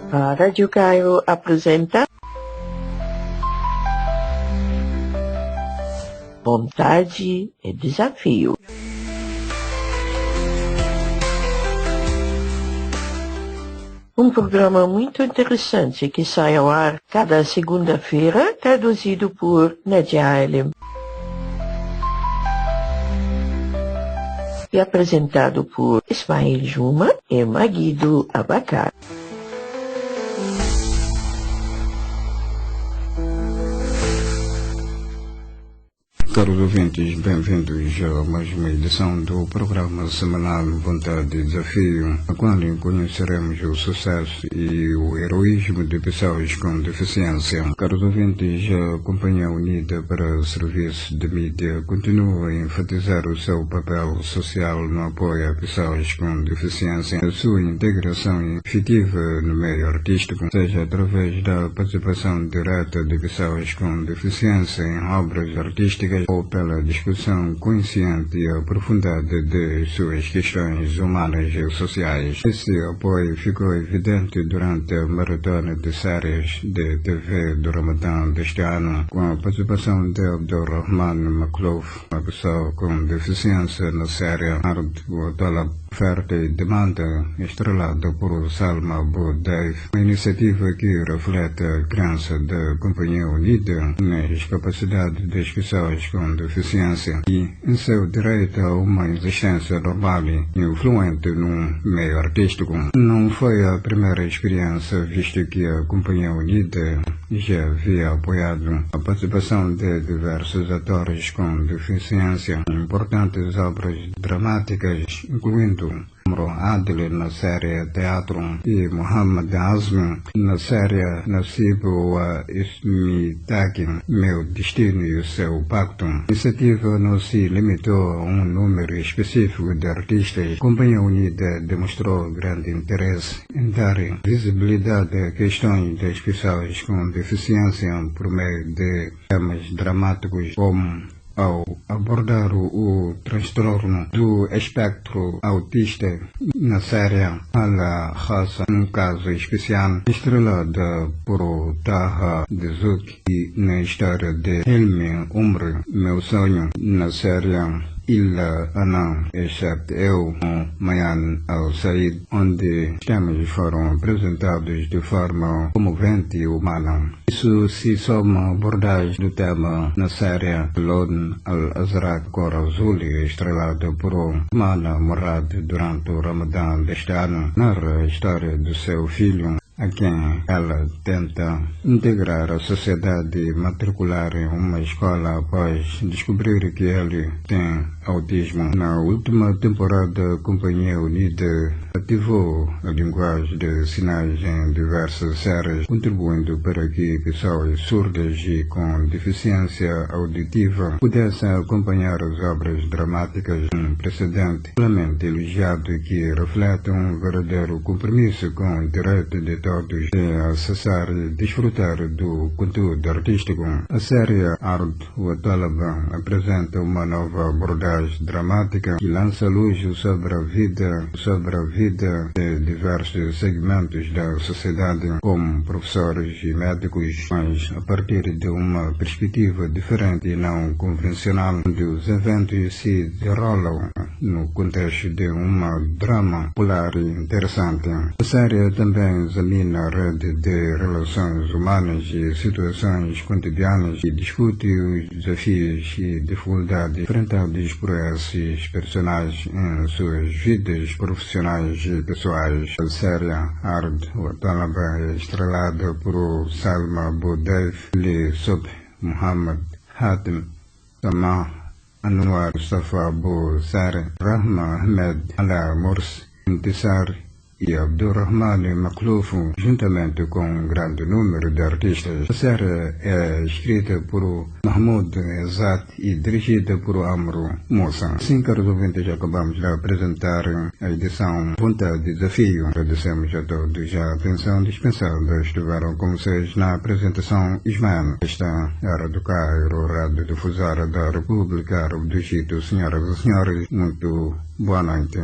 A Rádio Cairo apresenta Vontade e Desafio. Um programa muito interessante que sai ao ar cada segunda-feira, traduzido por Nadia Elim. E apresentado por Ismail Juma e Maguido Abacar. Caros ouvintes, bem-vindos a mais uma edição do programa semanal Vontade e Desafio, a qual conheceremos o sucesso e o heroísmo de pessoas com deficiência. Caros ouvintes, a Companhia Unida para Serviços de Mídia continua a enfatizar o seu papel social no apoio a pessoas com deficiência, a sua integração efetiva no meio artístico, seja através da participação direta de pessoas com deficiência em obras artísticas ou pela discussão consciente e aprofundada de suas questões humanas e sociais. Esse apoio ficou evidente durante a maratona de séries de TV do Ramadã deste ano, com a participação de Abdulrahman Maklouf, uma pessoa com deficiência na série Ard wa Talab, Oferta e Demanda, estrelada por Salma Abu Daif, uma iniciativa que reflete a crença da Companhia Unida nas capacidades das pessoas com deficiência e em seu direito a uma existência normal e influente num meio artístico. Não foi a primeira experiência, visto que a Companhia Unida já havia apoiado a participação de diversos atores com deficiência em importantes obras dramáticas, incluindo Amro Adil na série Teatro e Muhammad Azmi na série Nasib wa Ismi Takin, Meu Destino e o Seu Pacto. A iniciativa não se limitou a um número específico de artistas. A Companhia Unida demonstrou grande interesse em dar visibilidade a questões das pessoas com deficiência por meio de temas dramáticos como ao abordar o transtorno do espectro autista na série Ala Khasa, um caso especial, estrelada por Taha Dessouky, e na história de Hilmi Umri, Meu Sonho, na série Illa Ana, exceto eu, Mayan Al-Said, onde temas foram apresentados de forma comovente e humana. Isso se soma à abordagem do tema na série Lone Al-Azraq Cor Azul, estrelada por Mana Murad durante o Ramadã deste ano, narra a história do seu filho, a quem ela tenta integrar a sociedade e matricular em uma escola após descobrir que ele tem autismo. Na última temporada, a Companhia Unida ativou a linguagem de sinais em diversas séries, contribuindo para que pessoas surdas e com deficiência auditiva pudessem acompanhar as obras dramáticas. Um precedente amplamente elogiado que reflete um verdadeiro compromisso com o direito de todos de acessar e desfrutar do conteúdo artístico. A série Ard wa Talab apresenta uma nova abordagem dramática que lança luz sobre a vida de diversos segmentos da sociedade, como professores e médicos, mas a partir de uma perspectiva diferente e não convencional, onde os eventos se desenrolam no contexto de uma drama popular e interessante. A série também examina a rede de relações humanas e situações cotidianas e discute os desafios e dificuldades enfrentados por esses personagens em suas vidas profissionais e pessoais. A série Ard wa Talab é estrelada por Salma Abu Daif, Li Subh, Muhammad Hatim, Samah Anwar, Mustafa Abu Sari, Rahma Ahmed, Ala Mursi, Intisar e Abdulrahman Maklouf, juntamente com um grande número de artistas. A série é escrita por Mahmoud Ezat e dirigida por Amro Moussa. Assim, caros ouvintes, acabamos de apresentar a edição Vontade e Desafio. Agradecemos a todos a atenção dispensada. Estiveram com vocês na apresentação Ismael. Esta era do Cairo, Rádio Difusora da República Árabe do Egito. Senhoras e senhores, muito boa noite.